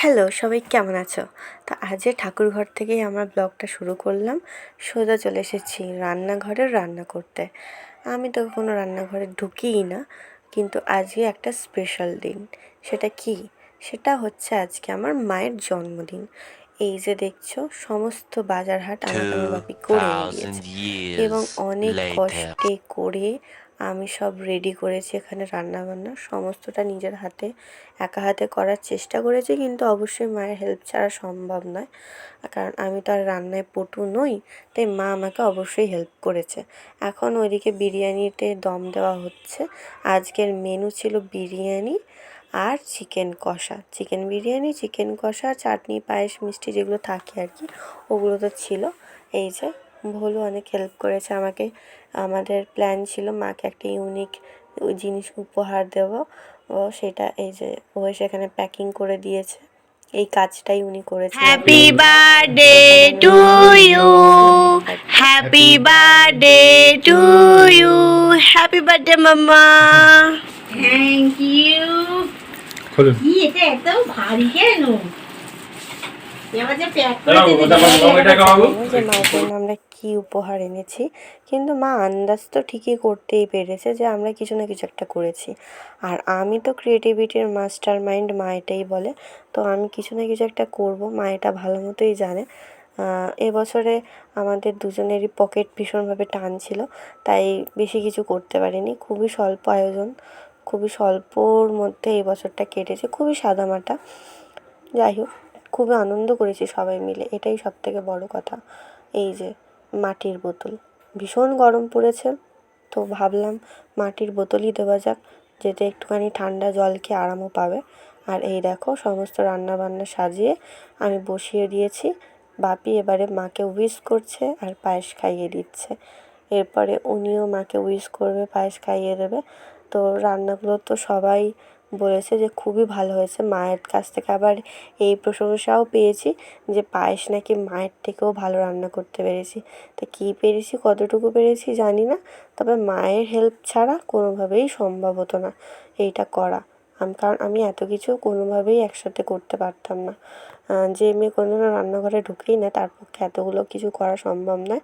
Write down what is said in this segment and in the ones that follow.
Hello, সবাই কেমন আছো? তো আজ ঠাকুরঘর থেকেই আমার ব্লগটা শুরু করলাম। সোজা চলে এসেছি রান্নাঘরে রান্না করতে। আমি তো কখনো রান্নাঘরে ঢুকিই না, কিন্তু আজকে একটা স্পেশাল দিন। সেটা কি? সেটা হচ্ছে আজকে আমার মায়ের জন্মদিন। এই যে দেখছো, সমস্ত বাজার হাট আমাকে আমার বাপি করে এনে 2000 দিয়েছে এবং years অনেক later. কষ্টে করে আমি সব রেডি করেছি। এখানে রান্নাবান্না সমস্তটা নিজের হাতে একা হাতে করার চেষ্টা করেছি, কিন্তু অবশ্যই মায়ের হেল্প ছাড়া সম্ভব নয়, কারণ আমি তো আর রান্নায় পটু নই। তাই মা আমাকে অবশ্যই হেল্প করেছে। এখন ওইদিকে বিরিয়ানিতে দম দেওয়া হচ্ছে। আজকের মেনু ছিল বিরিয়ানি আর চিকেন কষা, চিকেন বিরিয়ানি, চিকেন কষা, চাটনি, পায়েস, মিষ্টি যেগুলো থাকে আর কি, ওগুলো তো ছিল। এই যে ভোলু অনেক হেল্প করেছে আমাকে। আমাদের প্ল্যান ছিল মাকে একটা ইউনিক জিনিস উপহার দেবো, ও সেটা এই যে ও সেখানে প্যাকিং করে দিয়েছে। এই কাজটাই উনি করেছেন। Happy birthday to you, happy birthday to you, happy birthday mumma. Thank you. কি এটা এত ভারী কেন? এবার যে প্যাক করে যে মায়ের জন্য আমরা কি উপহার এনেছি, কিন্তু মা আন্দাজ তো ঠিকই করতেই পেরেছে যে আমরা কিছু না কিছু একটা করেছি। আর আমি তো ক্রিয়েটিভিটির মাস্টার মাইন্ড, মা এটাই বলে। তো আমি কিছু না কিছু একটা করব, মা এটা ভালো মতোই জানে। এবছরে আমাদের দুজনেরই পকেট ভীষণভাবে টান ছিল, তাই বেশি কিছু করতে পারিনি। খুবই স্বল্প আয়োজন, খুবই স্বল্পর মধ্যে এই বছরটা কেটেছে, খুবই সাদামাটা। যাই হোক, খুবই আনন্দ করেছি সবাই মিলে, এটাই সবথেকে বড় কথা। এই যে মাটির বোতল, ভীষণ গরম পড়েছে, তো ভাবলাম মাটির বোতলই দেওয়া যাক, যাতে একটুখানি ঠান্ডা জল খেয়ে আরামও পাবে। আর এই দেখো, সমস্ত রান্নাবান্না সাজিয়ে আমি বসিয়ে দিয়েছি। বাপি এবারে মাকে উইশ করছে আর পায়েস খাইয়ে দিচ্ছে। এরপরে উনিও মাকে উইশ করবে, পায়েস খাইয়ে দেবে। তো রান্নাগুলো তো সবাই বলেছে যে খুবই ভালো হয়েছে। মায়ের কাছ থেকে আবার এই প্রশংসাও পেয়েছি যে পায়েস নাকি মায়ের থেকেও ভালো রান্না করতে পেরেছি। তো কী পেরেছি, কতটুকু পেরেছি জানি না, তবে মায়ের হেল্প ছাড়া কোনোভাবেই সম্ভব হতো না এইটা করা। কারণ আমি এত কিছু কোনোভাবেই একসাথে করতে পারতাম না। যে মেয়ে কোনোদিনও রান্নাঘরে ঢুকেই না, তার পক্ষে এতগুলো কিছু করা সম্ভব নয়।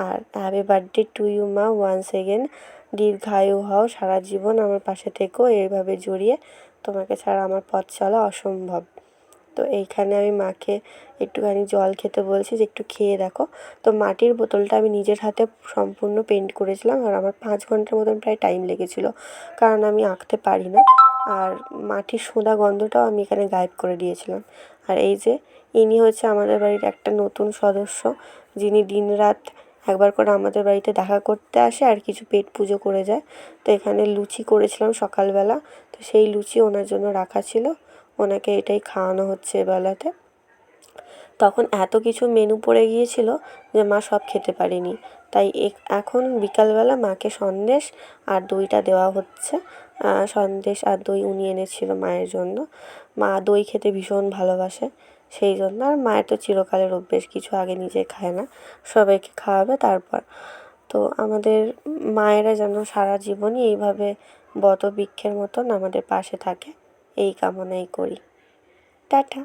আর হ্যাপি বার্থডে টু ইউ মা, ওয়ান্স এগেন। দীর্ঘায়ু হও, সারা জীবন আমার পাশে থেকো, এইভাবে জড়িয়ে। তোমাকে ছাড়া আমার পথ চলা অসম্ভব। তো এইখানে আমি মাকে একটুখানি জল খেতে বলছি যে একটু খেয়ে দেখো। তো মাটির বোতলটা আমি নিজের হাতে সম্পূর্ণ পেন্ট করেছিলাম, আর আমার 5 ঘন্টার মতন প্রায় টাইম লেগেছিলো, কারণ আমি আঁকতে পারি না। আর মাটির সোঁদা গন্ধটাও আমি এখানে গায়েব করে দিয়েছিলাম। আর এই যে ইনি হচ্ছে আমাদের বাড়ির একটা নতুন সদস্য, যিনি দিনরাত একবার করে আমাদের বাড়িতে দেখা করতে আসে আর কিছু পেট পুজো করে যায়। তো এখানে লুচি করেছিলাম সকালবেলা, তো সেই লুচি ওনার জন্য রাখা ছিল, ওনাকে এটাই খাওয়ানো হচ্ছে এবেলাতে। তখন এত কিছু মেনু পড়ে গিয়েছিল যে মা সব খেতে পারেনি, তাই এখন বিকালবেলা মাকে সন্দেশ আর দইটা দেওয়া হচ্ছে। সন্দেশ আর দই উনি এনেছিল মায়ের জন্য। মা দই খেতে ভীষণ ভালোবাসে, সেই জন্য। আর মায়ের তো চিরকালের অভ্যেস, কিছু আগে নিজে খায় না, সবাইকে খাওয়াবে তারপর। তো আমাদের মায়েরা যেন সারা জীবনই এইভাবে বটবৃক্ষের মতন আমাদের পাশে থাকে, এই কামনাই করি। টাটা।